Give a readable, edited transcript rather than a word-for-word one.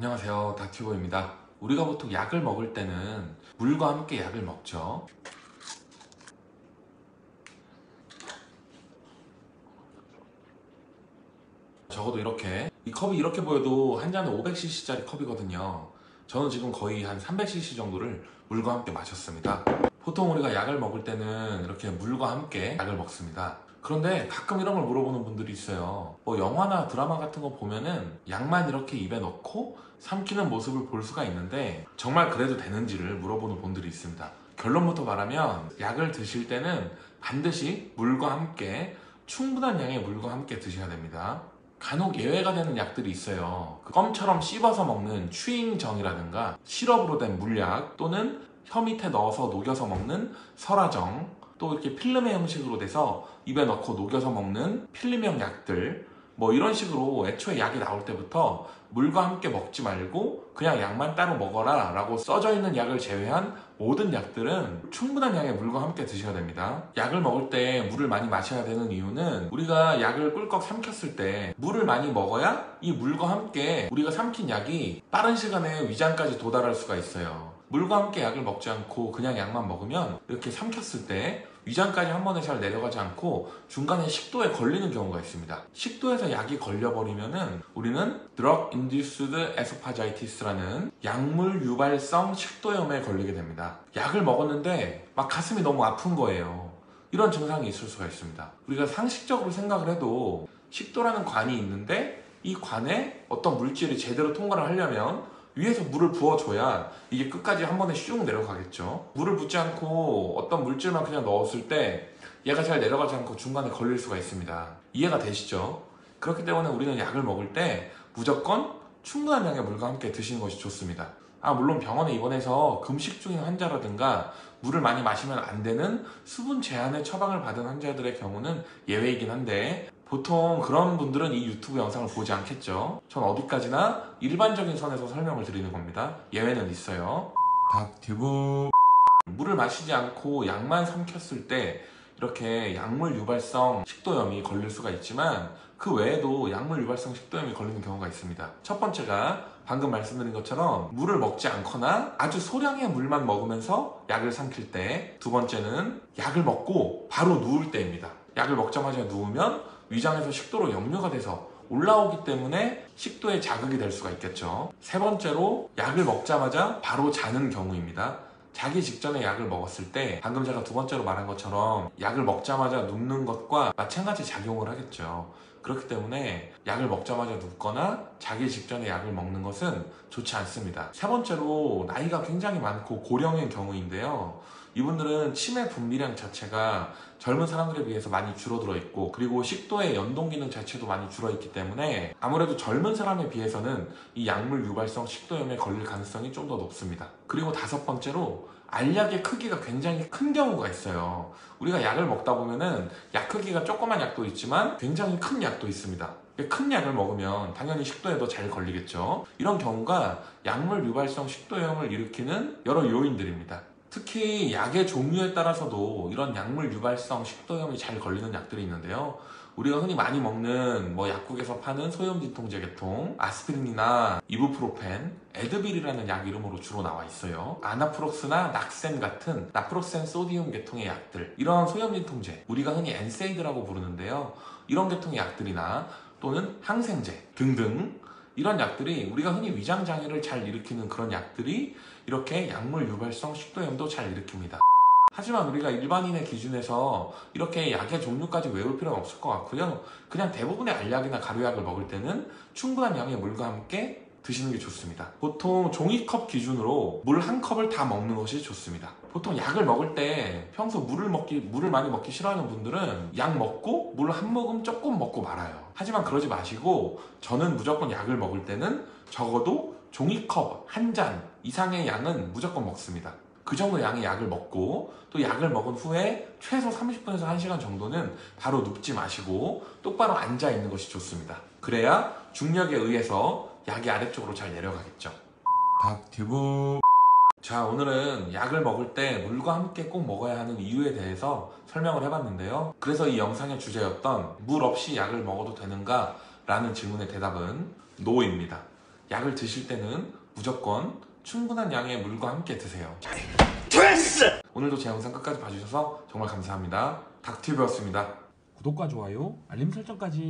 안녕하세요, 닥튜버입니다. 우리가 보통 약을 먹을 때는 물과 함께 약을 먹죠. 적어도 이렇게, 이 컵이 이렇게 보여도 한 잔은 500cc짜리 컵이거든요. 저는 지금 거의 한 300cc 정도를 물과 함께 마셨습니다. 보통 우리가 약을 먹을 때는 이렇게 물과 함께 약을 먹습니다. 그런데 가끔 이런 걸 물어보는 분들이 있어요. 영화나 드라마 같은 거 보면은 약만 이렇게 입에 넣고 삼키는 모습을 볼 수가 있는데 정말 그래도 되는지를 물어보는 분들이 있습니다. 결론부터 말하면 약을 드실 때는 반드시 물과 함께 충분한 양의 물과 함께 드셔야 됩니다. 간혹 예외가 되는 약들이 있어요. 껌처럼 씹어서 먹는 추잉정이라든가 시럽으로 된 물약 또는 혀 밑에 넣어서 녹여서 먹는 설화정, 또 이렇게 필름의 형식으로 돼서 입에 넣고 녹여서 먹는 필름형 약들, 이런 식으로 애초에 약이 나올 때부터 물과 함께 먹지 말고 그냥 약만 따로 먹어라 라고 써져 있는 약을 제외한 모든 약들은 충분한 양의 물과 함께 드셔야 됩니다. 약을 먹을 때 물을 많이 마셔야 되는 이유는 우리가 약을 꿀꺽 삼켰을 때 물을 많이 먹어야 이 물과 함께 우리가 삼킨 약이 빠른 시간에 위장까지 도달할 수가 있어요. 물과 함께 약을 먹지 않고 그냥 약만 먹으면 이렇게 삼켰을 때 위장까지 한 번에 잘 내려가지 않고 중간에 식도에 걸리는 경우가 있습니다. 식도에서 약이 걸려버리면은 우리는 Drug-Induced Esophagitis라는 약물 유발성 식도염에 걸리게 됩니다. 약을 먹었는데 막 가슴이 너무 아픈 거예요. 이런 증상이 있을 수가 있습니다. 우리가 상식적으로 생각을 해도 식도라는 관이 있는데 이 관에 어떤 물질이 제대로 통과를 하려면 위에서 물을 부어줘야 이게 끝까지 한 번에 슉 내려가겠죠. 물을 붓지 않고 어떤 물질만 그냥 넣었을 때 얘가 잘 내려가지 않고 중간에 걸릴 수가 있습니다. 이해가 되시죠? 그렇기 때문에 우리는 약을 먹을 때 무조건 충분한 양의 물과 함께 드시는 것이 좋습니다. 물론 병원에 입원해서 금식 중인 환자라든가 물을 많이 마시면 안 되는 수분 제한의 처방을 받은 환자들의 경우는 예외이긴 한데 보통 그런 분들은 이 유튜브 영상을 보지 않겠죠. 전 어디까지나 일반적인 선에서 설명을 드리는 겁니다. 예외는 있어요. 닥튜브 물을 마시지 않고 약만 삼켰을 때 이렇게 약물 유발성 식도염이 걸릴 수가 있지만 그 외에도 약물 유발성 식도염이 걸리는 경우가 있습니다. 첫 번째가 방금 말씀드린 것처럼 물을 먹지 않거나 아주 소량의 물만 먹으면서 약을 삼킬 때, 두 번째는 약을 먹고 바로 누울 때입니다. 약을 먹자마자 누우면 위장에서 식도로 역류가 돼서 올라오기 때문에 식도에 자극이 될 수가 있겠죠. 세 번째로 약을 먹자마자 바로 자는 경우입니다. 자기 직전에 약을 먹었을 때 방금 제가 두 번째로 말한 것처럼 약을 먹자마자 눕는 것과 마찬가지 작용을 하겠죠. 그렇기 때문에 약을 먹자마자 눕거나 자기 직전에 약을 먹는 것은 좋지 않습니다. 세 번째로 나이가 굉장히 많고 고령인 경우인데요. 이분들은 치매 분비량 자체가 젊은 사람들에 비해서 많이 줄어들어 있고, 그리고 식도의 연동 기능 자체도 많이 줄어있기 때문에 아무래도 젊은 사람에 비해서는 이 약물 유발성 식도염에 걸릴 가능성이 좀 더 높습니다. 그리고 다섯 번째로 알약의 크기가 굉장히 큰 경우가 있어요. 우리가 약을 먹다 보면은 약 크기가 조그만 약도 있지만 굉장히 큰 약도 있습니다. 큰 약을 먹으면 당연히 식도에도 잘 걸리겠죠. 이런 경우가 약물 유발성 식도염을 일으키는 여러 요인들입니다. 특히 약의 종류에 따라서도 이런 약물 유발성 식도염이 잘 걸리는 약들이 있는데요. 우리가 흔히 많이 먹는 약국에서 파는 소염 진통제 계통, 아스피린이나 이부프로펜, 에드빌이라는 약 이름으로 주로 나와 있어요. 아나프록스나 낙센 같은 나프록센 소디움 계통의 약들, 이런 소염 진통제, 우리가 흔히 엔세이드라고 부르는데요. 이런 계통의 약들이나 또는 항생제 등등 이런 약들이, 우리가 흔히 위장 장애를 잘 일으키는 그런 약들이 이렇게 약물 유발성 식도염도 잘 일으킵니다. 하지만 우리가 일반인의 기준에서 이렇게 약의 종류까지 외울 필요는 없을 것 같고요. 그냥 대부분의 알약이나 가루약을 먹을 때는 충분한 양의 물과 함께 드시는 게 좋습니다. 보통 종이컵 기준으로 물 한 컵을 다 먹는 것이 좋습니다. 보통 약을 먹을 때 평소 물을 많이 먹기 싫어하는 분들은 약 먹고 물 한 모금 조금 먹고 말아요. 하지만 그러지 마시고, 저는 무조건 약을 먹을 때는 적어도 종이컵 한 잔 이상의 양은 무조건 먹습니다. 그 정도 양의 약을 먹고, 또 약을 먹은 후에 최소 30분에서 1시간 정도는 바로 눕지 마시고 똑바로 앉아 있는 것이 좋습니다. 그래야 중력에 의해서 약이 아래쪽으로 잘 내려가겠죠. 닥튜브. 자, 오늘은 약을 먹을 때 물과 함께 꼭 먹어야 하는 이유에 대해서 설명을 해봤는데요. 그래서 이 영상의 주제였던 물 없이 약을 먹어도 되는가? 라는 질문의 대답은 NO입니다. 약을 드실 때는 무조건 충분한 양의 물과 함께 드세요. 됐어! 오늘도 제 영상 끝까지 봐주셔서 정말 감사합니다. 닥튜브였습니다. 구독과 좋아요, 알림 설정까지.